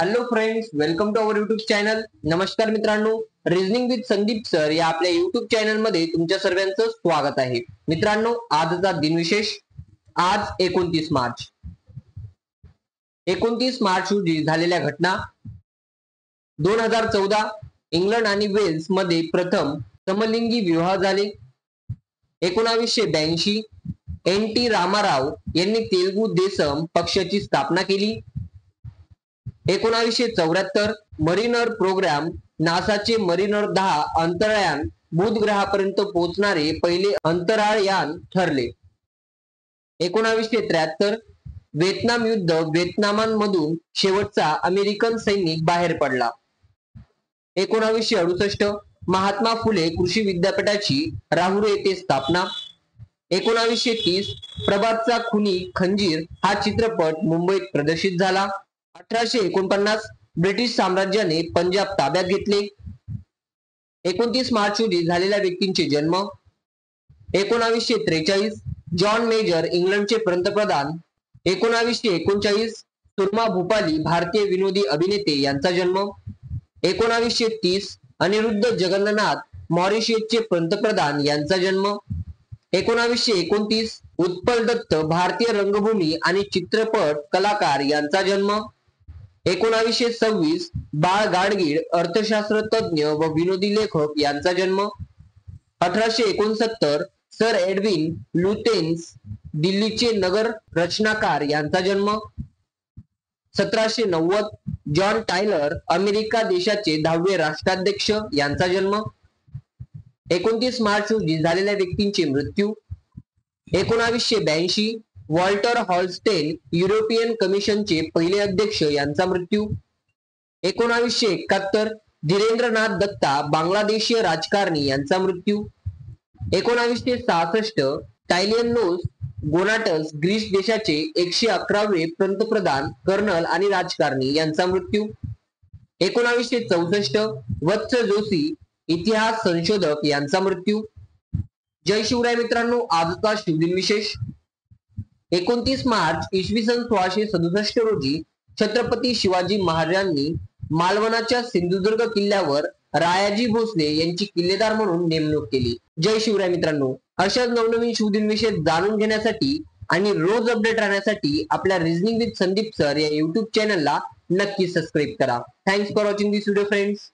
Hello friends, welcome to our YouTube channel. नमस्कार मित्रांनो, reasoning with Sandeep sir या आपल्या युट्यूब चॅनल मध्ये तुमच्या सर्वांचं स्वागत आहे. मित्रांनो, आजचा दिनविशेष. आज 29 मार्च. 29 मार्च रोजी झालेल्या घटना. 2014 इंग्लंड आणि वेल्स मध्ये प्रथम समलिंगी विवाह झाले. 1982 NT रामाराव यांनी तेलुगू देसम पक्षाची स्थापना केली. 1974 मरीनर प्रोग्राम नासाचे मरीनर 10 अंतराळयान बुध ग्रहापर्यंत पोहोचणारे पहिले अंतराळयान ठरले. 1973 व्हिएतनाम युद्ध व्हिएतनाममधून शेवटचा अमेरिकन सैनिक बाहेर पडला. 1968 महात्मा फुले कृषी विद्यापीठाची राहुरी येथे स्थापना. 1930 प्रभातचा खुनी खंजीर हा चित्रपट मुंबईत प्रदर्शित झाला. 1849 ब्रिटिश साम्राज्याने पंजाब ताब्यात घेतले. 29 मार्च रोजी झालेल्या व्यक्तींचे जन्म. 1943 जॉन मेजर इंग्लंडचे पंतप्रधान. 1939 सुरमा भूपाली भारतीय विनोदी अभिनेते यांचा जन्म. 1930 अनिरुद्ध जगन्नाथ मॉरिशसचे पंतप्रधान यांचा जन्म. 1929 उत्पल दत्त भारतीय रंगभूमी आणि चित्रपट कलाकार यांचा जन्म. 1926 बाळ गाडगीळ अर्थशास्त्र तज्ञ व विनोदी लेखक यांचा जन्म. 1869 सर एडविन लुटेन्स दिल्लीचे नगर रचनाकार यांचा जन्म. 1790 जॉन टायलर अमेरिका देशाचे 10वे राष्ट्राध्यक्ष यांचा जन्म. 29 मार्च रोजी झालेल्या व्यक्तींचे मृत्यू. 1982 वॉल्टर हॉलस्टेन युरोपियन कमिशनचे पहिले अध्यक्ष यांचा मृत्यू. 1971 धीरेंद्रनाथ दत्ता बांगलादेशीय राजकारणी यांचा मृत्यू. 1966 टायलियनोस गोनाटस ग्रीस देशाचे 111वे पंतप्रधान कर्नल आणि राजकारणी यांचा मृत्यू. 1964 वत्स जोशी इतिहास संशोधक यांचा मृत्यू. जय शिवराय मित्रांनो, आजचा शिवदिन विशेष. 29 मार्च इसवी सन 1667 रोजी छत्रपती शिवाजी महाराजांनी मालवणाच्या सिंधुदुर्ग किल्ल्यावर रायाजी भोसले यांची किल्लेदार म्हणून नेमणूक केली. जय शिवराय मित्रांनो, अशाच नवनवीन शिवदिन विषय जाणून घेण्यासाठी आणि रोज अपडेट राहण्यासाठी आपल्या रिझनिंग विथ संदीप सर या युट्यूब चॅनलला नक्की सबस्क्राईब करा. Thanks for watching this video friends.